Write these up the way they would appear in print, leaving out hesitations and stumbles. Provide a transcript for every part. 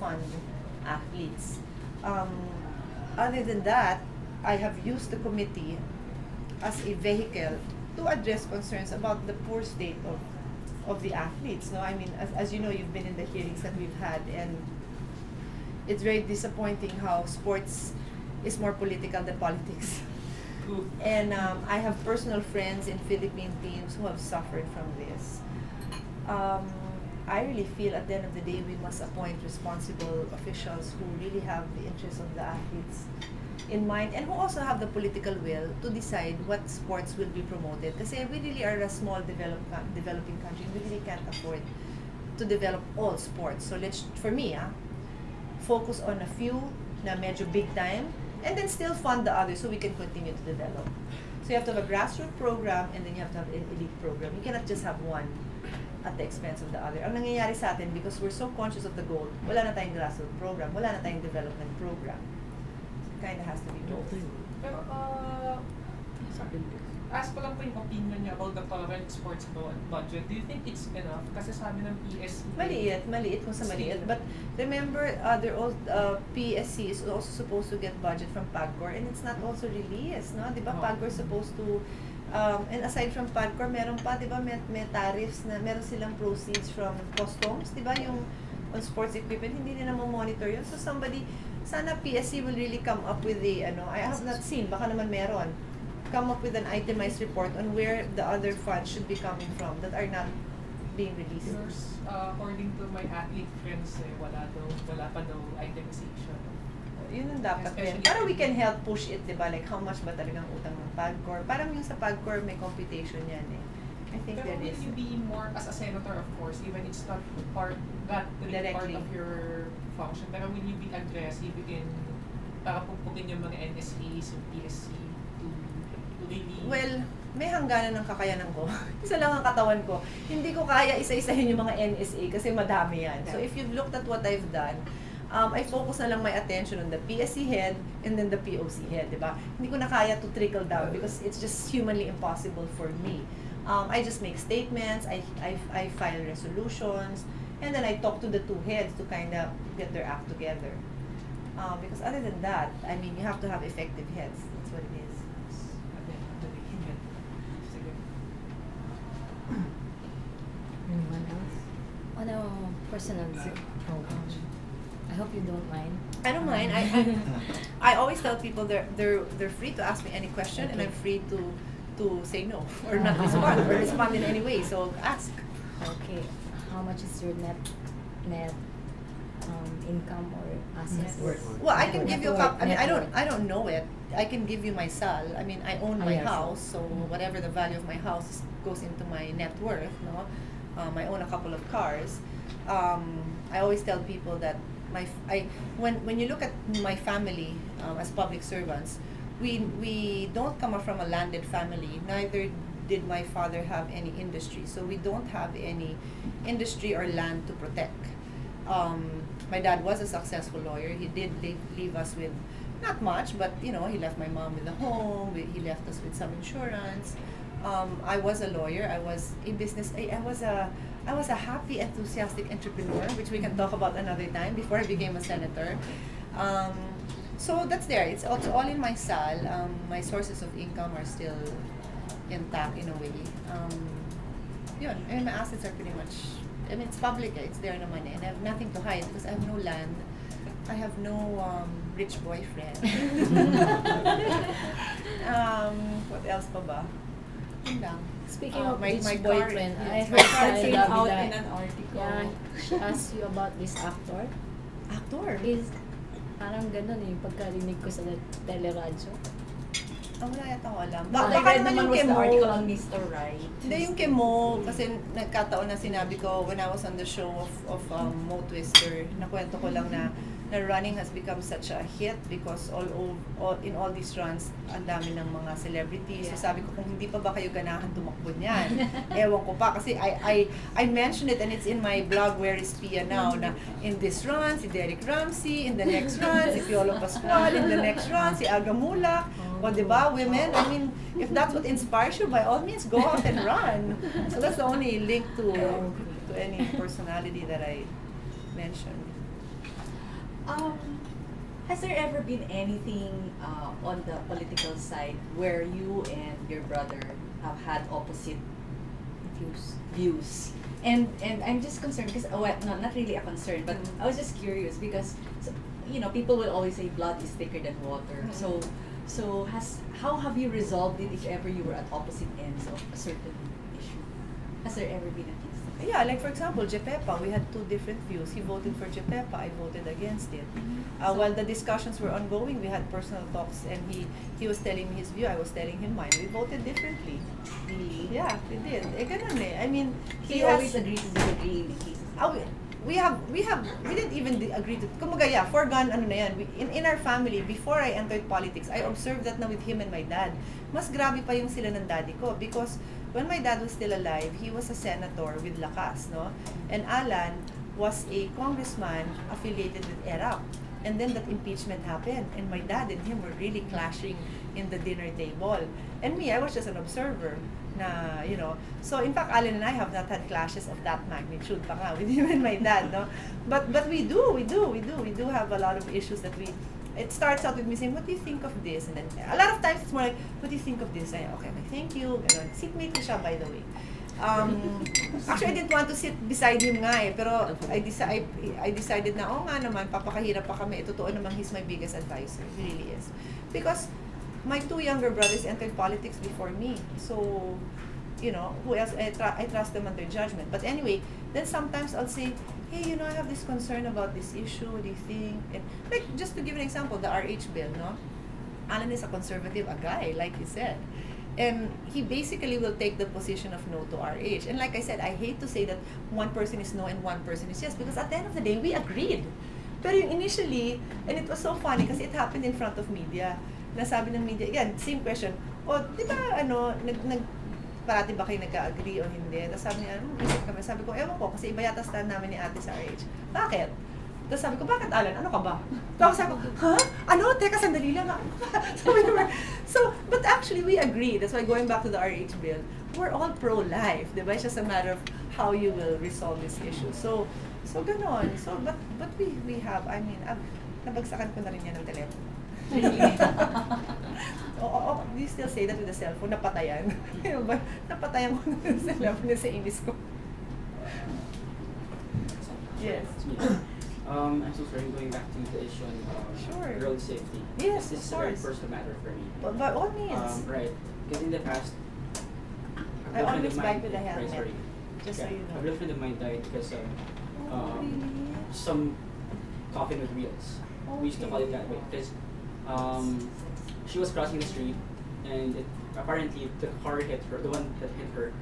fund athletes. Other than that, I have used the committee as a vehicle to address concerns about the poor state of the athletes. No, I mean, as you know, you've been in the hearings that we've had, and it's very disappointing how sports is more political than politics. And I have personal friends in Philippine teams who have suffered from this. I really feel at the end of the day we must appoint responsible officials who really have the interests of the athletes in mind and who also have the political will to decide what sports will be promoted. Kasi we really are a small developing country. We really can't afford to develop all sports. So for me, focus on a few na medyo big time and then still fund the others so we can continue to develop. So you have to have a grassroots program and then you have to have an elite program. You cannot just have one at the expense of the other. Ang nangyayari sa atin, because we're so conscious of the goal, wala na tayong grassroots program, wala na tayong development program. So it kind of has to be both. Pero, ask ko lang po yung opinion niya about the current sports budget. Do you think it's enough? Kasi sabi ng PSC... Maliit kung sa maliit. But remember, PSC is also supposed to get budget from PAGCOR and it's not also released, no? Di ba PAGCOR supposed to... and aside from PAGCOR, meron pa, di ba, may tariffs na meron silang proceeds from customs, di ba, yung on sports equipment, hindi nila monitor yun. So sana PSC will really come up with I have not seen, baka naman meron, come up with an itemized report on where the other funds should be coming from that are not being released. According to my athlete friends, wala pa daw itemization. Yun ang dapat rin. Para we can help push it, di ba? Like, how much ba talagang utang ng PAGCOR? Parang yung sa PAGCOR, may computation yan eh. I think Pero there is. will you be more, as a senator of course, even it's not part of your function, pero will you be aggressive in para pupugin yung mga NSAs, yung PSC, to really... Well, may hangganan ng kakayanan ko. Isa lang ang katawan ko. Hindi ko kaya isa-isahin yung mga NSA kasi madami yan. So if you've looked at what I've done, I focus na lang my attention on the PSC head and then the POC head, di ba? Hindi ko na kaya to trickle down because it's just humanly impossible for me. I just make statements, I file resolutions, and then I talk to the two heads to kind of get their act together. Because other than that, I mean, you have to have effective heads. That's what it is. Anyone else? On a personal note, I hope you don't mind. I don't mind. I always tell people they're free to ask me any question, and I'm free to say no or not respond or respond in any way. So ask. Okay. How much is your net income or assets? Well, I can give you a I mean, Net worth. I don't know it. I can give you my sal. I mean, I own my yeah, house, so whatever the value of my house goes into my net worth. No, I own a couple of cars. I always tell people that when you look at my family as public servants, we don't come from a landed family. Neither did my father have any industry, so we don't have any industry or land to protect. My dad was a successful lawyer. He did leave us with not much, but he left my mom with a home. He left us with some insurance. I was a lawyer. I was a business. I was a happy, enthusiastic entrepreneur, which we can talk about another time. Before I became a senator, so that's there. It's all in my sal. My sources of income are still intact in a way. Yun. I mean, my assets are pretty much. I mean, it's public. It's there naman eh. And I have nothing to hide because I have no land. I have no rich boyfriend. What else pa ba? Yun lang. Speaking of my rich car- boyfriend, yes, I my heard car from came Davida. out in an article. Yeah, she asked you about this actor. Actor? Is parang ganun eh, pagkarinig ko sa teleradyo. Wala yata ko alam. What I Baka read naman naman yung was the Kemo. article on Mr. Right. Hindi yung Kemo, kasi nagkataon na sinabi ko when I was on the show of Mo Twister, nakwento ko lang na running has become such a hit because in all these runs, ang dami ng mga celebrities. So sabi ko, kung hindi pa ba kayo ganahan tumakbo niyan? Ewan ko pa. Kasi I mentioned it and it's in my blog, Where is Pia Now? Na in this run, si Derek Ramsey. In the next run, si Piolo Pascual. In the next run, si Aga Mulak. O diba, women? I mean, if that's what inspires you, by all means, go out and run. So that's the only link to any personality that I mentioned. Has there ever been anything on the political side where you and your brother have had opposite views? And I'm just concerned because well, no, not really a concern, but I was just curious because people will always say blood is thicker than water. So how have you resolved it if ever you were at opposite ends of a certain issue? Has there ever been a case? Yeah, like for example, JEPEPA, we had two different views. He voted for JEPEPA, I voted against it. While the discussions were ongoing, we had personal talks, and he was telling me his view, I was telling him mine. We voted differently. Really? Yeah, we did. Ganun eh. I mean, He always agrees to disagree in cases. We didn't even agree to, kumbaga yeah, foregone ano na yan. In our family, before I entered politics, I observed that na with him and my dad. Mas grabe pa yung sila ng daddy ko because when my dad was still alive, he was a senator with Lakas, no? And Alan was a congressman affiliated with ERAP. And then that impeachment happened, and my dad and him were really clashing in the dinner table. And me, I was just an observer. Na, so in fact, Alan and I have not had clashes of that magnitude pa nga with him and my dad, no? But we do have a lot of issues that it starts out with me saying, what do you think of this? And then a lot of times it's more like, what do you think of this? I, okay, thank you. Ganon. Seatmate ko siya, by the way. Actually, I didn't want to sit beside him nga eh, pero I decided na, nga naman, papakahirap pa kami. Totoo naman, he's my biggest advisor. He really is. Because my two younger brothers entered politics before me. So, who else? I trust them on their judgment. But anyway, then sometimes I'll say, hey, I have this concern about this issue. What do you think? And like, just to give an example, the RH bill, no? Alan is a conservative, a guy, like he said. And he basically will take the position of no to RH. And like I said, I hate to say that one person is no and one person is yes, because at the end of the day, we agreed. Pero initially, and it was so funny kasi it happened in front of media. Nasabi ng media, again, same question, di ba, parati ba kayo nagka-agree o hindi? Tapos sabi niya, isip kami. Sabi ko, ewan ko, kasi iba yata stand namin ni ate sa RH. Bakit? Tapos sabi ko, bakit Alan? Ano ka ba? Tapos sabi ko, ha? Teka, sandali lang. Sabi ko, so, but actually, we agree. That's why going back to the RH bill, we're all pro-life. Di ba? It's just a matter of how you will resolve this issue. So ganon. So, but we have, nabagsakan ko na rin yan ng telepono. Do you still say that with the cellphone? Napatayan. Napatayan ko na yung cellphone sa inis ko. Yes. I'm so sorry, going back to the issue on road safety. Yes, this is a of very course. personal matter for me. But by all means. Right. Because in the past, I always bike with a helmet. Sorry. Just so you know. A real friend of mine died because of really? some coffin with wheels. We used to call it that way because she was crossing the street and apparently the car hit her. The one that hit her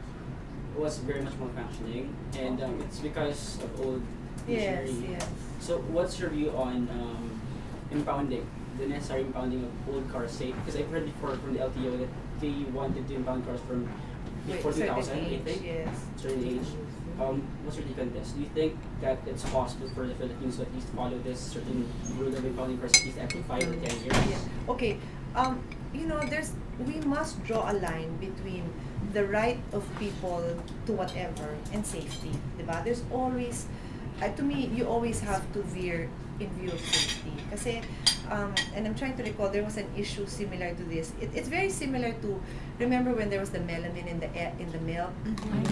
was very much malfunctioning, and it's because of old machinery. Yes. So what's your view on impounding, the necessary impounding of old cars? Say, because I've heard before from the LTO that they wanted to impound cars from before 2000, I think. Yes. Certain age. What's your take on this? Do you think that it's possible for the Philippines to at least follow this certain rule of impounding cars at least every 5 or 10 years? Yeah. Okay. We must draw a line between the right of people to whatever and safety, diba? There's always, to me, you always have to veer in view of safety. Kasi, and I'm trying to recall, there was an issue similar to this. It's very similar to, remember when there was the melamine in the milk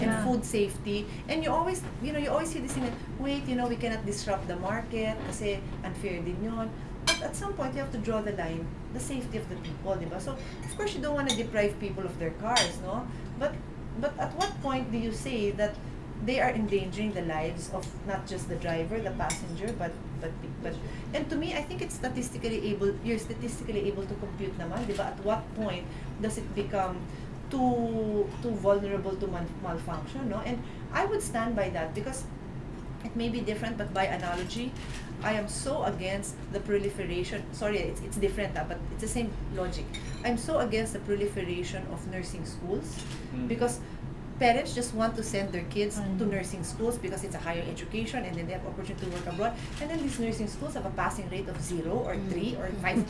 and food safety, and you always see this thing, wait, we cannot disrupt the market kasi unfair din yun. But at some point, you have to draw the line, the safety of the people, diba? So, of course, you don't want to deprive people of their cars, no? But at what point do you say that they are endangering the lives of not just the driver, the passenger, but and to me, I think you're statistically able to compute naman, diba? At what point does it become too vulnerable to malfunction, no? And I would stand by that because it may be different, but by analogy, I am so against the proliferation. Sorry, it's different, but it's the same logic. I'm so against the proliferation of nursing schools because parents just want to send their kids to nursing schools because it's a higher education and then they have opportunity to work abroad. And then these nursing schools have a passing rate of 0 or 3 or 5%.